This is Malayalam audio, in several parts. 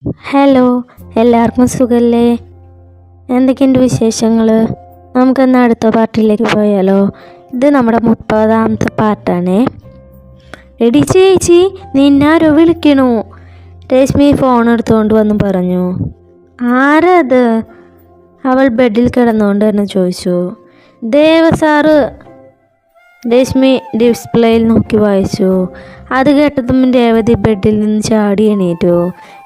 ഹലോ, എല്ലാവർക്കും സുഖല്ലേ? എന്തൊക്കെയുണ്ട് വിശേഷങ്ങൾ? നമുക്കെന്നാൽ അടുത്ത പാർട്ടിയിലേക്ക് പോയാലോ? ഇത് നമ്മുടെ 30ാമത്തെ പാർട്ടാണേ. എടി ചേച്ചി, നിന്നാരോ വിളിക്കണു. രശ്മി ഫോൺ എടുത്തുകൊണ്ട് വന്ന് പറഞ്ഞു. ആരത്? അവൾ ബെഡിൽ കിടന്നുകൊണ്ട് തന്നെ ചോദിച്ചു. ദേവസാറ്. രശ്മി ഡിസ്പ്ലേയിൽ നോക്കി വായിച്ചു. അത് കേട്ടതും രേവതി ബെഡിൽ നിന്ന് ചാടി എണീറ്റു.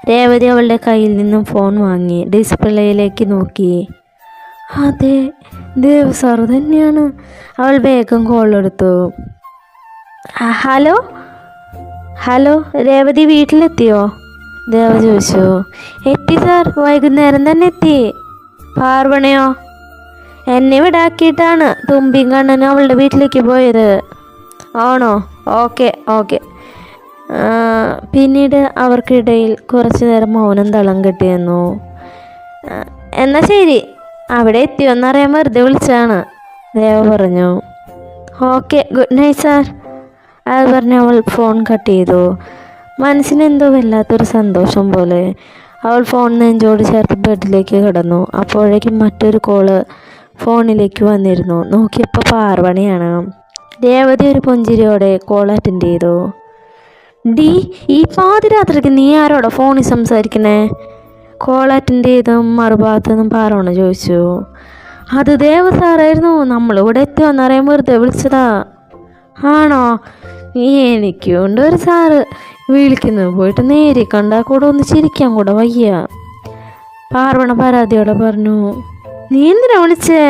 രേവതി അവളുടെ കയ്യിൽ നിന്നും ഫോൺ വാങ്ങി ഡിസ്പ്ലേയിലേക്ക് നോക്കി. അതെ, ദേവസാറ് തന്നെയാണ്. അവൾ വേഗം കോൾ എടുത്തു. ഹലോ ഹലോ, രേവതി വീട്ടിലെത്തിയോ? ദേവ ചോദിച്ചു. എത്തി സാർ, വൈകുന്നേരം തന്നെ എത്തി. പാർവണയോ? എന്നെ വിടാക്കിയിട്ടാണ് തുമ്പിയും കണ്ണനും അവളുടെ വീട്ടിലേക്ക് പോയത്. ആണോ? Okay okay. പിന്നീട് അവർക്കിടയിൽ കുറച്ചു നേരം മൗനം തളം കെട്ടിയെന്നു. എന്നാൽ ശരി, അവിടെ എത്തിയോന്നറിയാൻ വെറുതെ വിളിച്ചാണ്, ദേവ പറഞ്ഞു. Okay, good night sir. അത് പറഞ്ഞ് അവൾ ഫോൺ കട്ട് ചെയ്തു. മനസ്സിനെന്തോ വല്ലാത്തൊരു സന്തോഷം പോലെ. അവൾ ഫോൺ നെഞ്ചോട് ചേർത്ത് ബെഡിലേക്ക് കിടന്നു. അപ്പോഴേക്കും മറ്റൊരു കോള് ഫോണിലേക്ക് വന്നിരുന്നു. നോക്കിയപ്പോൾ പാർവണിയാണ്. രേവതി ഒരു പുഞ്ചിരിയോടെ കോൾ അറ്റൻഡ് ചെയ്തു. ഡി, ഈ പാതിരാത്രിക്ക് നീ ആരോടാ ഫോണിൽ സംസാരിക്കണേ? കോൾ അറ്റൻഡ് ചെയ്തും മറുഭാഗത്തു നിന്നും പാർവണ ചോദിച്ചു. അത് ദേവ സാറായിരുന്നു, നമ്മളിവിടെ എത്തിയോന്നറിയാൻ വെറുതെ വിളിച്ചതാ. ആണോ? എനിക്കുണ്ട് ഒരു സാറ് വിളിക്കുന്നത്, പോയിട്ട് നേരി കണ്ടാൽ കൂടെ ഒന്ന് ചിരിക്കാൻ കൂടെ വയ്യ. പാർവണ പരാതിയോടെ പറഞ്ഞു. നീ എന്തിനാ വിളിച്ചേ?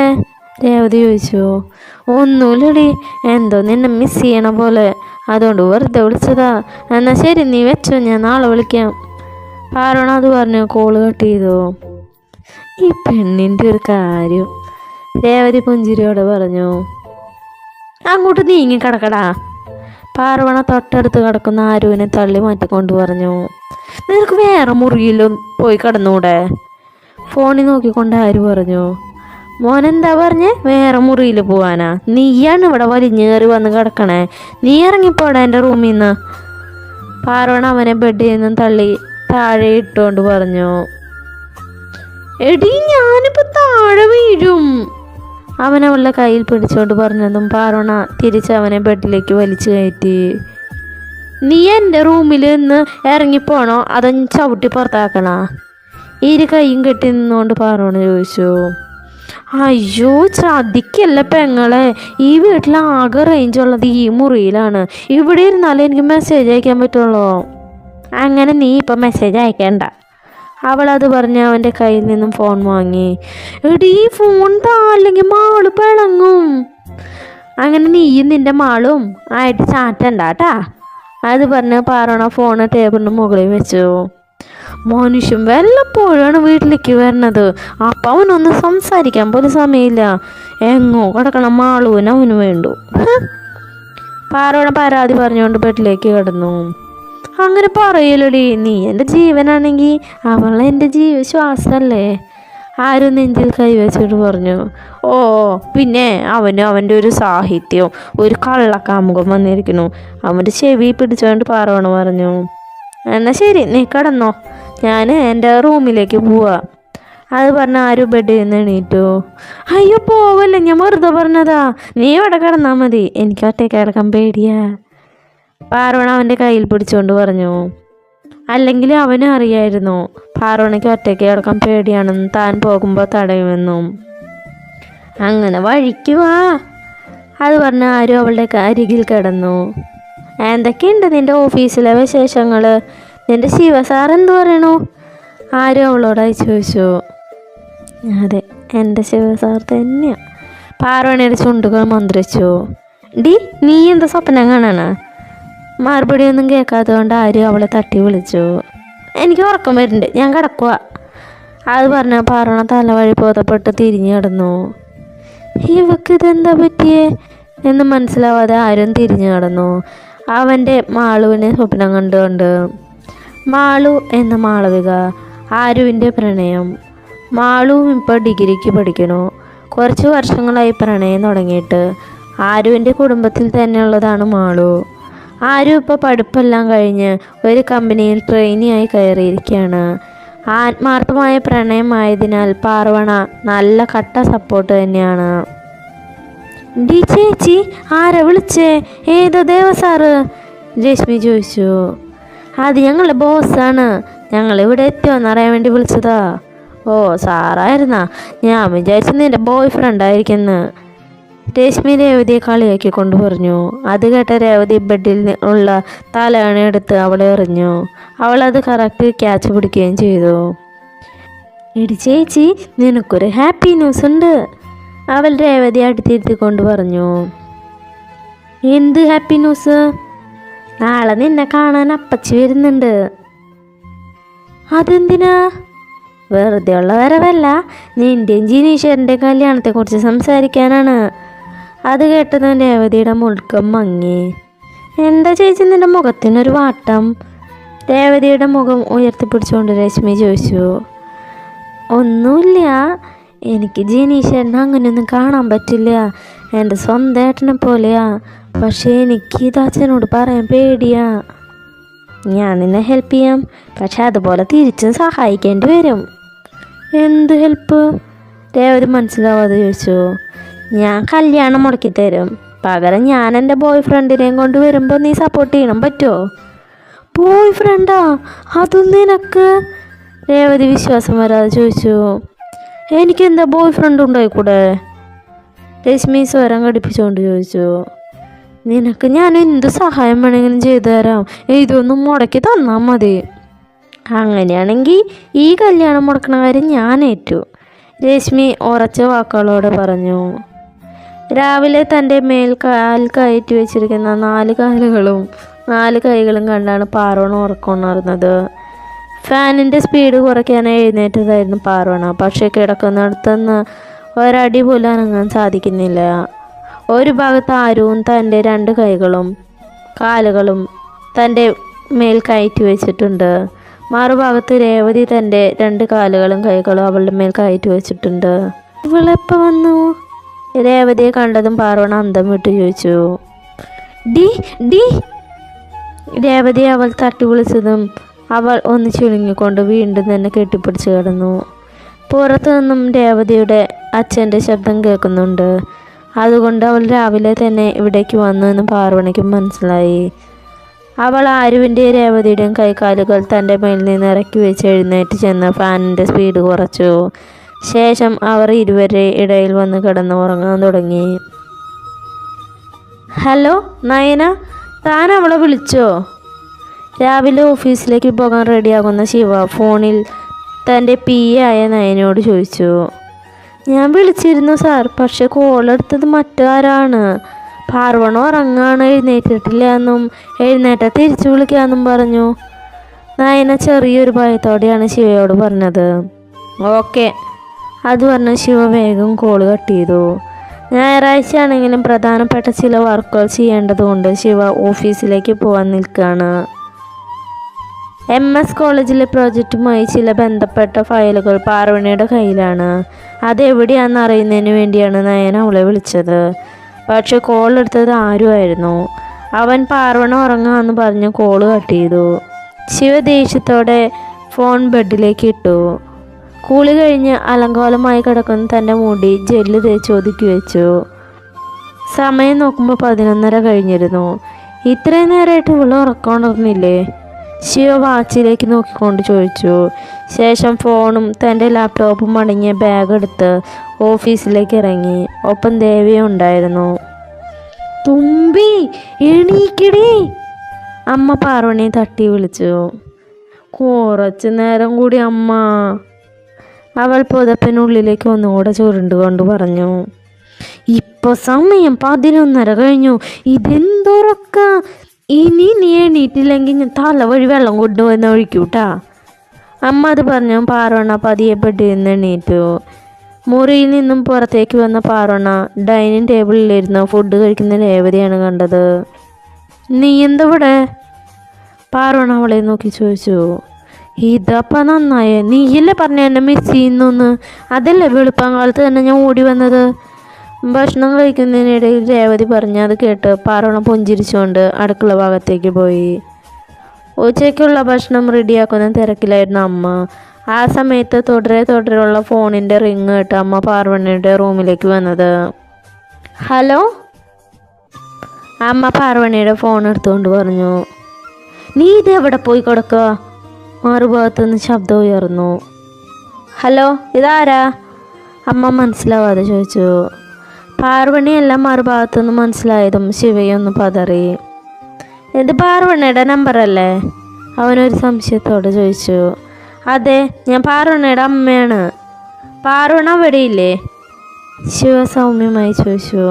രേവതി ചോദിച്ചു. ഒന്നുമില്ലടി, എന്തോ നിന്നെ മിസ് ചെയ്യണ പോലെ, അതുകൊണ്ട് വെറുതെ വിളിച്ചതാ. എന്നാൽ ശരി, നീ വെച്ചോ, ഞാൻ നാളെ വിളിക്കാം. പാർവണ അത് പറഞ്ഞു കോള് കട്ട് ചെയ്തു. ഈ പെണ്ണിൻ്റെ ഒരു കാര്യം, രേവതി പുഞ്ചിരിയോടെ പറഞ്ഞു. അങ്ങോട്ട് നീങ്ങി കിടക്കടാ. പാർവണ തൊട്ടടുത്ത് കിടക്കുന്ന ആരുവിനെ തള്ളി മാറ്റിക്കൊണ്ട് പറഞ്ഞു. നിനക്ക് വേറെ മുറിയിലും പോയി കിടന്നൂടെ? ഫോണിൽ നോക്കിക്കൊണ്ട് ആര് പറഞ്ഞു. മോനെന്താ പറഞ്ഞേ? വേറെ മുറിയിൽ പോവാനാ? നീയാണ് ഇവിടെ വലിഞ്ഞേറി വന്ന് കിടക്കണേ. നീ ഇറങ്ങിപ്പോടാ എൻ്റെ റൂമിൽ നിന്ന്. പാർവണ അവനെ ബെഡിൽ നിന്നും തള്ളി താഴെ ഇട്ടുകൊണ്ട് പറഞ്ഞു. എടി, ഞാനിപ്പോൾ താഴെ വീഴും. അവൻ അവളുടെ കയ്യിൽ പിടിച്ചുകൊണ്ട് പറഞ്ഞതും പാർവണ തിരിച്ച് അവനെ ബെഡിലേക്ക് വലിച്ചു കയറ്റി. നീ എൻ്റെ റൂമിൽ നിന്ന് ഇറങ്ങിപ്പോണോ അതോ ചവിട്ടി പുറത്താക്കണ? ഇരു കൈയും കെട്ടി നിന്നുകൊണ്ട് പാർവണ ചോദിച്ചു. അയ്യോ, ശ്രദ്ധിക്കല്ല പെങ്ങളെ, ഈ വീട്ടിൽ ആകെ റേഞ്ച് ഉള്ളത് ഈ മുറിയിലാണ്. ഇവിടെ ഇരുന്നാലേ എനിക്ക് മെസ്സേജ് അയക്കാൻ പറ്റുള്ളൂ. അങ്ങനെ നീ ഇപ്പം മെസ്സേജ് അയക്കേണ്ട. അവളത് പറഞ്ഞ് അവൻ്റെ കയ്യിൽ നിന്നും ഫോൺ വാങ്ങി. എടീ, ഫോൺ താ, അല്ലെങ്കിൽ മാള് പിളങ്ങും. അങ്ങനെ നീയും നിൻ്റെ മാളും ആയിട്ട് ചാറ്റണ്ടാട്ടാ. അത് പറഞ്ഞ് പാർവണ ഫോണ് ടേബിളിന് മുകളിൽ വെച്ചു. മനുഷ്യൻ വല്ലപ്പോഴാണ് വീട്ടിലേക്ക് വരണത്, അപ്പം അവനൊന്ന് സംസാരിക്കാൻ പോലും സമയമില്ല. എങ്ങോ കിടക്കണം മാളുവിന് അവന് വേണ്ടു. പാർവണ പരാതി പറഞ്ഞുകൊണ്ട് ബെഡിലേക്ക് കിടന്നു. അങ്ങനെ പറയലടി, നീ എൻ്റെ ജീവനാണെങ്കിൽ അവൾ എൻ്റെ ശ്വാസമല്ലേ. ആരും നെഞ്ചിൽ കൈവച്ചിട്ട് പറഞ്ഞു. ഓ, പിന്നെ അവൻ്റെ ഒരു സാഹിത്യവും ഒരു കള്ളക്കാമുകം വന്നിരിക്കുന്നു. അവൻ്റെ ചെവി പിടിച്ചുകൊണ്ട് പാർവണ പറഞ്ഞു. എന്നാൽ ശരി, നീ കിടന്നോ, ഞാൻ എൻ്റെ റൂമിലേക്ക് പോവാ. അത് പറഞ്ഞ ആരും ബെഡിൽ നിന്ന് എണീറ്റു. അയ്യോ പോവല്ലേ, ഞാൻ വെറുതെ പറഞ്ഞതാ, നീ ഇവിടെ കിടന്നാൽ മതി, എനിക്ക് ഒറ്റയ്ക്ക് കിടക്കാൻ പേടിയാ. പാർവണ അവൻ്റെ കയ്യിൽ പിടിച്ചുകൊണ്ട് പറഞ്ഞു. അല്ലെങ്കിൽ അവനും അറിയായിരുന്നു പാർവണയ്ക്ക് ഒറ്റയ്ക്ക് കിടക്കാൻ പേടിയാണെന്നും താൻ പോകുമ്പോൾ തടയുമെന്നും. അങ്ങനെ വഴിക്ക് വാ. അത് പറഞ്ഞ ആരും അവളുടെ അരികിൽ കിടന്നു. എന്തൊക്കെയുണ്ട് നിൻ്റെ ഓഫീസിലെ വിശേഷങ്ങൾ? നിൻ്റെ ശിവസാർ എന്തു പറയണു? ആരും അവളോടായി ചോദിച്ചു. അതെ, എൻ്റെ ശിവസാർ തന്നെയാണ്. പാർവണയുടെ ചുണ്ടുകൾ മന്ത്രിച്ചു. ഡി, നീ എന്താ സ്വപ്നം കാണാണ്? മറുപടി ഒന്നും കേൾക്കാത്തത് കൊണ്ട് ആരും അവളെ തട്ടി വിളിച്ചു. എനിക്ക് ഉറക്കം വരുന്നുണ്ട്, ഞാൻ കിടക്കുക. അത് പറഞ്ഞ പാർവണ തലവഴി ബോധപ്പെട്ട് തിരിഞ്ഞു കിടന്നു. ഇവക്ക് ഇതെന്താ പറ്റിയേ എന്ന് മനസ്സിലാവാതെ ആരും തിരിഞ്ഞു കിടന്നു. അവൻ്റെ മാളുവിനെ സ്വപ്നം കണ്ടുകൊണ്ട്. മാളു എന്ന മാളവിക, ആരുവിൻ്റെ പ്രണയം. മാളുവും ഇപ്പോൾ ഡിഗ്രിക്ക് പഠിക്കണു. കുറച്ച് വർഷങ്ങളായി പ്രണയം തുടങ്ങിയിട്ട്. ആരുവിൻ്റെ കുടുംബത്തിൽ തന്നെയുള്ളതാണ് മാളു. ആരും ഇപ്പോൾ പഠിപ്പെല്ലാം കഴിഞ്ഞ് ഒരു കമ്പനിയിൽ ട്രെയിനിയായി കയറിയിരിക്കുകയാണ്. ആത്മാർത്ഥമായ പ്രണയമായതിനാൽ പാർവണ നല്ല കട്ട സപ്പോർട്ട് തന്നെയാണ്. ഡി ചേച്ചി, ആരാ വിളിച്ചേ? ഏതോ ദേവസാറ്? രശ്മി ചോദിച്ചു. അത് ഞങ്ങളുടെ ബോസാണ്. ഞങ്ങളിവിടെ എത്തിയോന്നറിയാൻ വേണ്ടി വിളിച്ചതാ. ഓ, സാറായിരുന്നാ? ഞാൻ വിചാരിച്ചു നിൻ്റെ ബോയ് ഫ്രണ്ട് ആയിരിക്കുന്നു. രശ്മി രേവതിയെ കളിയാക്കി കൊണ്ട് പറഞ്ഞു. അത് കേട്ട രേവതി ബെഡിൽ ഉള്ള തലയണ എടുത്ത് അവളെ എറിഞ്ഞു. അവളത് കറക്റ്റ് ക്യാച്ച് പിടിക്കുകയും ചെയ്തു. എടി ചേച്ചി, നിനക്കൊരു ഹാപ്പി ന്യൂസ് ഉണ്ട്, അവൾ രേവതി അടുത്തിരുത്തി കൊണ്ട് പറഞ്ഞു. എന്ത് ഹാപ്പി ന്യൂസ്? നാളെ നിന്നെ കാണാൻ അപ്പച്ചി വരുന്നുണ്ട്. അതെന്തിനാ? വെറുതെ ഉള്ള വരവല്ല, നിൻ്റെയും ജിനീശ്വരൻ്റെയും കല്യാണത്തെക്കുറിച്ച് സംസാരിക്കാനാണ്. അത് കേട്ടതും രേവതിയുടെ മുൾക്കം മങ്ങി. എന്താ ചേച്ചി നിൻ്റെ മുഖത്തിനൊരു വാട്ടം? രേവതിയുടെ മുഖം ഉയർത്തിപ്പിടിച്ചുകൊണ്ട് രശ്മി ചോദിച്ചു. ഒന്നുമില്ല, എനിക്ക് ജിനീശ്വരനെ അങ്ങനെയൊന്നും കാണാൻ പറ്റില്ല. എൻ്റെ സ്വന്തം ഏട്ടനെ പോലെയാ. പക്ഷേ എനിക്ക് ഇത് അച്ഛനോട് പറയാൻ പേടിയാ. ഞാൻ നിന്നെ ഹെൽപ്പ് ചെയ്യാം, പക്ഷെ അതുപോലെ തിരിച്ചും സഹായിക്കേണ്ടി വരും. എന്ത് ഹെൽപ്പ്? രേവതി മനസ്സിലാവാതെ ചോദിച്ചു. ഞാൻ കല്യാണം മുടക്കി തരും, പകരം ഞാൻ എൻ്റെ ബോയ് ഫ്രണ്ടിനെയും കൊണ്ട് വരുമ്പോൾ നീ സപ്പോർട്ട് ചെയ്യണം. പറ്റുമോ? ബോയ് ഫ്രണ്ടാ? അതും നിനക്ക്? രേവതി വിശ്വാസം വരാതെ ചോദിച്ചു. എനിക്കെന്താ ബോയ് ഫ്രണ്ട് ഉണ്ടായിക്കൂടെ? രശ്മി സ്വരം ഘടിപ്പിച്ചുകൊണ്ട് ചോദിച്ചു. നിനക്ക് ഞാൻ എന്ത് സഹായം വേണമെങ്കിലും ചെയ്തു തരാം, ഇതൊന്നും മുടക്കി തന്നാൽ മതി. അങ്ങനെയാണെങ്കിൽ ഈ കല്യാണം മുടക്കണ കാര്യം ഞാൻ ഏറ്റു, രശ്മി ഉറച്ച വാക്കുകളോടെ പറഞ്ഞു. രാവിലെ തൻ്റെ മേൽ കാൽ കയറ്റി വെച്ചിരിക്കുന്ന 4 കാലുകളും 4 കൈകളും കണ്ടാണ് പാർവണ ഉറക്കമുണർന്നത്. ഫാനിൻ്റെ സ്പീഡ് കുറയ്ക്കാൻ എഴുന്നേറ്റതായിരുന്നു പാർവണ. പക്ഷേ കിടക്കുന്നിടത്തുനിന്ന് ഒരടി പോലും അനങ്ങാൻ സാധിക്കുന്നില്ല. ഒരു ഭാഗത്ത് ആരും തൻ്റെ 2 കൈകളും കാലുകളും തൻ്റെ മേൽ കയറ്റി വെച്ചിട്ടുണ്ട്. മറുഭാഗത്ത് രേവതി തൻ്റെ 2 കാലുകളും കൈകളും അവളുടെ മേൽ കയറ്റി വെച്ചിട്ടുണ്ട്. ഇവളെപ്പോൾ വന്നു? രേവതിയെ കണ്ടതും പാർവണ അന്തം വിട്ട് ചോദിച്ചു. ഡി ഡി രേവതിയെ അവൾ തട്ടി വിളിച്ചതും അവൾ ഒന്ന് ചുരുങ്ങിക്കൊണ്ട് വീണ്ടും തന്നെ കെട്ടിപ്പിടിച്ച് കിടന്നു. പുറത്തു നിന്നും രേവതിയുടെ അച്ഛൻ്റെ ശബ്ദം കേൾക്കുന്നുണ്ട്. അതുകൊണ്ട് അവൾ രാവിലെ തന്നെ ഇവിടേക്ക് വന്നു എന്ന് പാർവണയ്ക്ക് മനസ്സിലായി. അവൾ ആരുവിൻ്റെയും രേവതിയുടെയും കൈകാലുകൾ തൻ്റെ മേൽ നിന്ന് ഇറക്കി വെച്ച് എഴുന്നേറ്റ് ചെന്ന് ഫാനിൻ്റെ സ്പീഡ് കുറച്ചു. ശേഷം അവർ ഇരുവരെ ഇടയിൽ വന്ന് കിടന്ന് ഉറങ്ങാൻ തുടങ്ങി. ഹലോ നയന, താൻ അവളെ വിളിച്ചോ? രാവിലെ ഓഫീസിലേക്ക് പോകാൻ റെഡിയാകുന്ന ശിവ ഫോണിൽ തൻ്റെ PA ആയ നയനയോട് ചോദിച്ചു. ഞാൻ വിളിച്ചിരുന്നു സാർ, പക്ഷെ കോളെടുത്തത് മറ്റാരാണ്. പാർവണ ഉറങ്ങാണ്, എഴുന്നേറ്റിട്ടില്ല എന്നും എഴുന്നേറ്റാൽ തിരിച്ചു വിളിക്കാമെന്നും പറഞ്ഞു. നയന ചെറിയൊരു ഭയത്തോടെയാണ് ശിവയോട് പറഞ്ഞത്. ഓക്കെ, അത് പറഞ്ഞ് ശിവ വേഗം കോള് കട്ട് ചെയ്തു. ഞായറാഴ്ച ആണെങ്കിലും പ്രധാനപ്പെട്ട ചില വർക്കുകൾ ചെയ്യേണ്ടതുകൊണ്ട് ശിവ ഓഫീസിലേക്ക് പോകാൻ നിൽക്കുകയാണ്. MS കോളേജിലെ പ്രോജക്റ്റുമായി ചില ബന്ധപ്പെട്ട ഫയലുകൾ പാർവണയുടെ കയ്യിലാണ്. അതെവിടെയാണെന്ന് അറിയുന്നതിന് വേണ്ടിയാണ് നയന അവളെ വിളിച്ചത്. പക്ഷെ കോൾ എടുത്തത് ആരുമായിരുന്നു. അവൻ പാർവണ ഉറങ്ങാമെന്ന് പറഞ്ഞ് കോള് കട്ട് ചെയ്തു. ശിവ ദേഷ്യത്തോടെ ഫോൺ ബെഡിലേക്ക് ഇട്ടു. കുളി കഴിഞ്ഞ് അലങ്കോലമായി കിടക്കുന്ന തൻ്റെ മുടി ജെല്ല് തേച്ച് ഒതുക്കി വെച്ചു. സമയം നോക്കുമ്പോൾ 11:30 കഴിഞ്ഞിരുന്നു. ഇത്രയും നേരമായിട്ട് ഇവൾ ഉറക്കമുണർന്നില്ലേ? ശിവ വാച്ചിലേക്ക് നോക്കിക്കൊണ്ട് ചോദിച്ചു. ശേഷം ഫോണും തൻ്റെ ലാപ്ടോപ്പും അടങ്ങിയ ബാഗ് എടുത്ത് ഓഫീസിലേക്ക് ഇറങ്ങി. ഒപ്പം ദേവിയും ഉണ്ടായിരുന്നു. തുമ്പി എണീക്കടി, അമ്മ പാർവണിയെ തട്ടി വിളിച്ചു. കുറച്ച് നേരം കൂടി അമ്മ, അവൾ പുതപ്പിനുള്ളിലേക്ക് ഒന്നുകൂടെ ചുരുണ്ടുകൊണ്ട് പറഞ്ഞു. ഇപ്പോൾ സമയം 11:30 കഴിഞ്ഞു. ഇതെന്തുറക്ക? ഇനി നീ എണീറ്റില്ലെങ്കിൽ ഞാൻ തല വഴി വെള്ളം കൊണ്ടുവന്ന് ഒഴിക്കൂട്ടാ. അമ്മ അത് പറഞ്ഞു. പാർവണ പതിയെ ബെഡിൽ നിന്ന് എണീറ്റു. മുറിയിൽ നിന്നും പുറത്തേക്ക് വന്ന പാർവണ ഡൈനിങ് ടേബിളിലിരുന്ന് ഫുഡ് കഴിക്കുന്ന രേവതിയാണ് കണ്ടത്. നീ എന്തവിടെ? പാർവണ അവളെ നോക്കി ചോദിച്ചു. ഇതപ്പം നന്നായേ, നീയല്ലേ പറഞ്ഞ എന്നെ മിസ് ചെയ്യുന്നു? അതല്ലേ വെളുപ്പാങ്കാലത്ത് തന്നെ ഞാൻ ഓടി വന്നത്. ഭക്ഷണം കഴിക്കുന്നതിനിടയിൽ രേവതി പറഞ്ഞു. അത് കേട്ട് പാർവണ പുഞ്ചിരിച്ചുകൊണ്ട് അടുക്കള ഭാഗത്തേക്ക് പോയി. ഉച്ചയ്ക്കുള്ള ഭക്ഷണം റെഡിയാക്കുന്ന തിരക്കിലായിരുന്നു അമ്മ. ആ സമയത്ത് തുടരെയുള്ള ഫോണിൻ്റെ റിങ് കേട്ട് അമ്മ പാർവണിയുടെ റൂമിലേക്ക് വന്നത്. ഹലോ. അമ്മ പാർവണിയുടെ ഫോൺ എടുത്തുകൊണ്ട് പറഞ്ഞു. നീ ഇത് എവിടെ പോയി കിടക്കുക? മറുഭാഗത്തുനിന്ന് ശബ്ദം ഉയർന്നു. ഹലോ, ഇതാരാ? അമ്മ മനസ്സിലാവാതെ ചോദിച്ചു. പാർവണിയെല്ലാം മറുഭാഗത്തുനിന്ന് മനസ്സിലായതും ശിവയൊന്ന് പതറി. ഇത് പാർവണിയുടെ നമ്പറല്ലേ? അവനൊരു സംശയത്തോടെ ചോദിച്ചു. അതെ, ഞാൻ പാർവണിയുടെ അമ്മയാണ്. പാർവണ അവിടെയില്ലേ? ശിവ സൗമ്യമായി ചോദിച്ചു.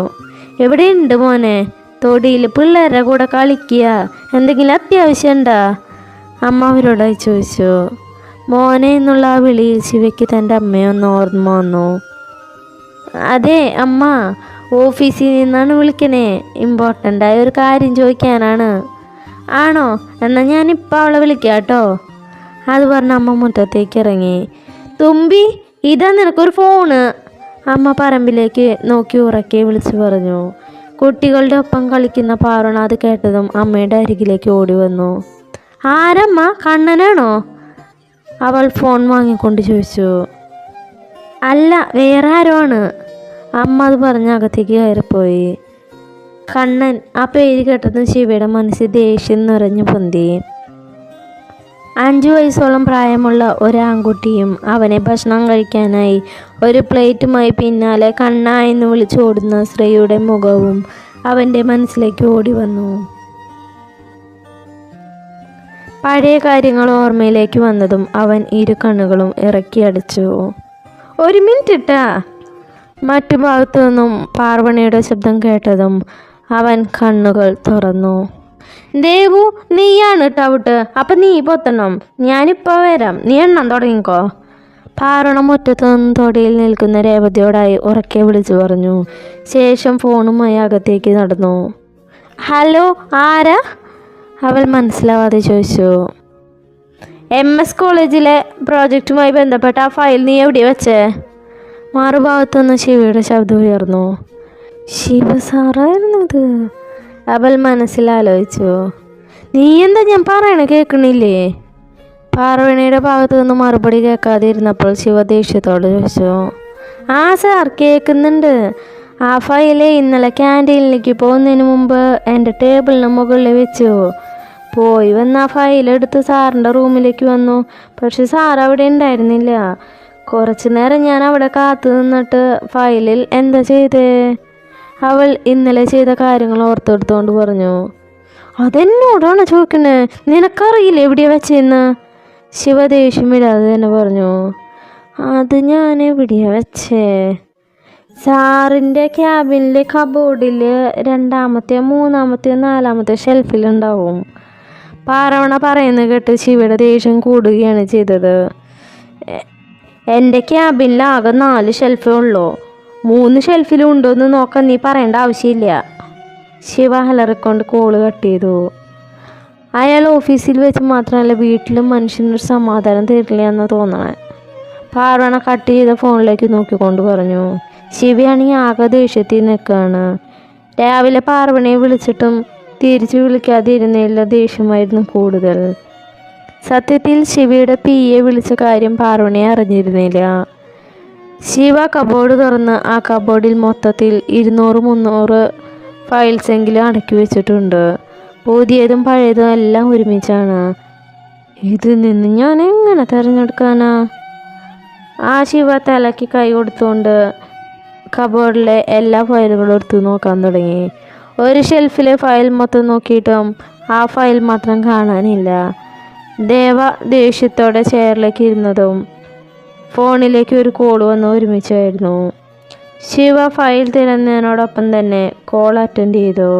എവിടെയുണ്ട് മോനെ? തൊടിയിൽ പിള്ളേരുടെ കൂടെ കളിക്കുക. എന്തെങ്കിലും അത്യാവശ്യം ഉണ്ടാ? അമ്മ അവരോടായി ചോദിച്ചു. മോനെ എന്നുള്ള ആ വിളിയിൽ ശിവയ്ക്ക് തൻ്റെ അമ്മയൊന്ന് ഓർമ്മ വന്നു. അതെ അമ്മ, ഓഫീസിൽ നിന്നാണ് വിളിക്കണേ. ഇമ്പോർട്ടൻ്റായ ഒരു കാര്യം ചോദിക്കാനാണ്. ആണോ? എന്നാൽ ഞാനിപ്പോൾ അവളെ വിളിക്കാം കേട്ടോ. അത് പറഞ്ഞ അമ്മ മുറ്റത്തേക്ക് ഇറങ്ങി. തുമ്പി, ഇതാ നിനക്കൊരു ഫോണ്. അമ്മ പറമ്പിലേക്ക് നോക്കി ഉറക്കെ വിളിച്ചു പറഞ്ഞു. കുട്ടികളുടെ ഒപ്പം കളിക്കുന്ന പാർവണ അത് കേട്ടതും അമ്മയുടെ അരികിലേക്ക് ഓടി വന്നു. ആരമ്മ? കണ്ണനാണോ? അവൾ ഫോൺ വാങ്ങിക്കൊണ്ട് ചോദിച്ചു. അല്ല, വേറെ ആരോ ആണ്. അമ്മ അത് പറഞ്ഞ് അകത്തേക്ക് കയറിപ്പോയി. കണ്ണൻ, ആ പേര് കേട്ടതും ശിവയുടെ മനസ്സിൽ ദേഷ്യം നിറഞ്ഞു പൊന്തി. 5 വയസ്സോളം പ്രായമുള്ള ഒരാൺകുട്ടിയും അവനെ ഭക്ഷണം കഴിക്കാനായി ഒരു പ്ലേറ്റുമായി പിന്നാലെ കണ്ണ എന്ന് വിളിച്ചോടുന്ന ശ്രീയുടെ മുഖവും അവൻ്റെ മനസ്സിലേക്ക് ഓടി വന്നു. പഴയ കാര്യങ്ങൾ ഓർമ്മയിലേക്ക് വന്നതും അവൻ ഇരു കണ്ണുകളും ഇറക്കി അടിച്ചു. ഒരു മിനിറ്റ് ഇട്ടാ. മറ്റു ഭാഗത്തു നിന്നും പാർവണിയുടെ ശബ്ദം കേട്ടതും അവൻ കണ്ണുകൾ തുറന്നു. ദേവു, നീയാണ് ടൗട്ട്. അപ്പം നീ പൊത്തണം. ഞാനിപ്പോൾ വരാം. നീ എണ്ണം തുടങ്ങിക്കോ. പാർവണ മുറ്റത്ത് നിന്ന് തൊടിയിൽ നിൽക്കുന്ന രേവതിയോടായി ഉറക്കെ വിളിച്ചു പറഞ്ഞു. ശേഷം ഫോണുമായി അകത്തേക്ക് നടന്നു. ഹലോ, ആരാ? അവൾ മനസ്സിലാവാതെ ചോദിച്ചു. MS കോളേജിലെ പ്രോജക്റ്റുമായി ബന്ധപ്പെട്ട ആ ഫയൽ നീ എവിടെ വെച്ചേ? മറുഭാഗത്തുനിന്ന് ശിവയുടെ ശബ്ദം ഉയർന്നു. ശിവ സാറായിരുന്നത്? അവൾ മനസ്സിലാലോചിച്ചു. നീ എന്താ ഞാൻ പറയണ കേൾക്കണില്ലേ? പാർവണിയുടെ ഭാഗത്തു നിന്ന് മറുപടി കേൾക്കാതെ ഇരുന്നപ്പോൾ ശിവ ദേഷ്യത്തോടെ ചോദിച്ചു. ആ സാർ, കേൾക്കുന്നുണ്ട്. ആ ഫയല് ഇന്നലെ ക്യാൻറ്റീനിലേക്ക് പോകുന്നതിന് മുമ്പ് എൻ്റെ ടേബിളിന് മുകളിൽ വെച്ചു. പോയി വന്ന് ആ ഫയലെടുത്ത് സാറിൻ്റെ റൂമിലേക്ക് വന്നു. പക്ഷെ സാർ അവിടെ ഉണ്ടായിരുന്നില്ല. കുറച്ചു നേരം ഞാൻ അവിടെ കാത്തു നിന്നിട്ട് ഫയലിൽ എന്താ ചെയ്തേ? അവൾ ഇന്നലെ ചെയ്ത കാര്യങ്ങൾ ഓർത്തെടുത്തുകൊണ്ട് പറഞ്ഞു. അതെന്നോടാണ് ചോദിക്കണേ? നിനക്കറിയില്ല എവിടെയാ വെച്ചെന്ന്? ശിവ ദേഷ്യമില്ലാതെ തന്നെ പറഞ്ഞു. അത് ഞാൻ എവിടെയാ വെച്ചേ? സാറിൻ്റെ ക്യാബിനിലെ കബോർഡിൽ 2ാമത്തെ 3ാമത്തെ 4ാമത്തെ ഷെൽഫിലുണ്ടാവും. പാർവണ പറയുന്നത് കേട്ട് ശിവയുടെ ദേഷ്യം കൂടുകയാണ് ചെയ്തത്. എൻ്റെ ക്യാബിനിൽ ആകെ 4 ഷെൽഫേ ഉള്ളൂ. 3 ഷെൽഫിലും ഉണ്ടോയെന്ന് നോക്കാൻ നീ പറയേണ്ട ആവശ്യമില്ല. ശിവ ഹലറിക്കൊണ്ട് കോള് കട്ട് ചെയ്തു. അയാൾ ഓഫീസിൽ വെച്ച് മാത്രമല്ല വീട്ടിലും മനുഷ്യനൊരു സമാധാനം തരില്ല എന്ന് തോന്നണേ. പാർവണ കട്ട് ചെയ്ത ഫോണിലേക്ക് നോക്കിക്കൊണ്ട് പറഞ്ഞു. ശിവയാണെങ്കിൽ ആകെ ദേഷ്യത്തിൽ നിൽക്കുകയാണ്. രാവിലെ പാർവണയെ വിളിച്ചിട്ടും തിരിച്ചു വിളിക്കാതിരുന്നില്ല. ദേഷ്യമായിരുന്നു കൂടുതൽ. സത്യത്തിൽ ശിവയുടെ PA വിളിച്ച കാര്യം പാർവണയെ അറിഞ്ഞിരുന്നില്ല. ശിവ കബോർഡ് തുറന്ന് ആ കബോർഡിൽ മൊത്തത്തിൽ 200-300 ഫയൽസെങ്കിലും അടക്കി വെച്ചിട്ടുണ്ട്. പുതിയതും പഴയതും എല്ലാം ഒരുമിച്ചാണ്. ഇതിൽ നിന്ന് ഞാൻ എങ്ങനെ തിരഞ്ഞെടുക്കാനാ? ആ ശിവ തലയ്ക്ക് കൈ കൊടുത്തുകൊണ്ട് കബോർഡിലെ എല്ലാ ഫയലുകളും എടുത്തു നോക്കാൻ തുടങ്ങി. ഒരു ഷെൽഫിലെ ഫയൽ മൊത്തം നോക്കിയിട്ടും ആ ഫയൽ മാത്രം കാണാനില്ല. ദേവ ദേഷ്യത്തോടെ ചെയറിലേക്ക് ഇരുന്നതും ഫോണിലേക്ക് ഒരു കോൾ വന്ന് ഒരുമിച്ചായിരുന്നു. ശിവ ഫയൽ തിരഞ്ഞതിനോടൊപ്പം തന്നെ കോൾ അറ്റൻഡ് ചെയ്തു.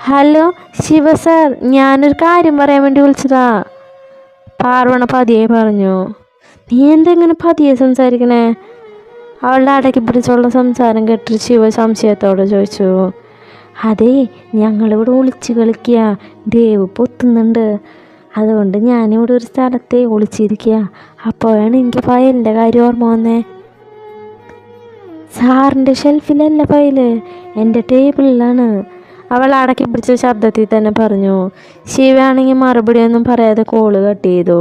ഹലോ ശിവ സാർ, ഞാനൊരു കാര്യം പറയാൻ വേണ്ടി വിളിച്ചതാ. പാർവണ പതിയെ പറഞ്ഞു. നീ എന്തെങ്ങനെ പതിയെ സംസാരിക്കണേ? അവളുടെ അടക്കി പിടിച്ചുള്ള സംസാരം കേട്ട് ശിവ സംശയത്തോടെ ചോദിച്ചു. അതെ, ഞങ്ങളിവിടെ ഒളിച്ച് കളിക്കുക. ദേവ് പൊത്തുന്നുണ്ട്. അതുകൊണ്ട് ഞാനിവിടെ ഒരു സ്ഥലത്തെ ഒളിച്ചിരിക്കുക. അപ്പോഴാണ് എനിക്ക് ഫയലിൻ്റെ കാര്യം ഓർമ്മ വന്നേ. സാറിൻ്റെ ഷെൽഫിലല്ല ഫയല്, എൻ്റെ ടേബിളിലാണ്. അവൾ അടക്കി പിടിച്ച ശബ്ദത്തിൽ തന്നെ പറഞ്ഞു. ശിവയാണെങ്കിൽ മറുപടിയൊന്നും പറയാതെ കോള് കട്ട് ചെയ്തു.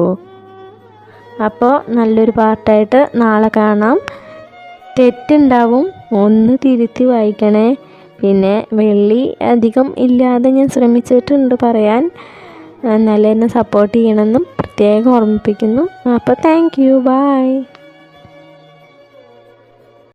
അപ്പോൾ നല്ലൊരു പാർട്ടായിട്ട് നാളെ കാണാം. തെറ്റുണ്ടാവും, ഒന്ന് തിരുത്തി വായിക്കണേ. പിന്നെ വെള്ളി അധികം ഇല്ലാതെ ഞാൻ ശ്രമിച്ചിട്ടുണ്ട് പറയാൻ. നല്ല എന്നെ സപ്പോർട്ട് ചെയ്യണമെന്നും പ്രത്യേകം ഓർമ്മിപ്പിക്കുന്നു. അപ്പോൾ താങ്ക് യു, ബൈ.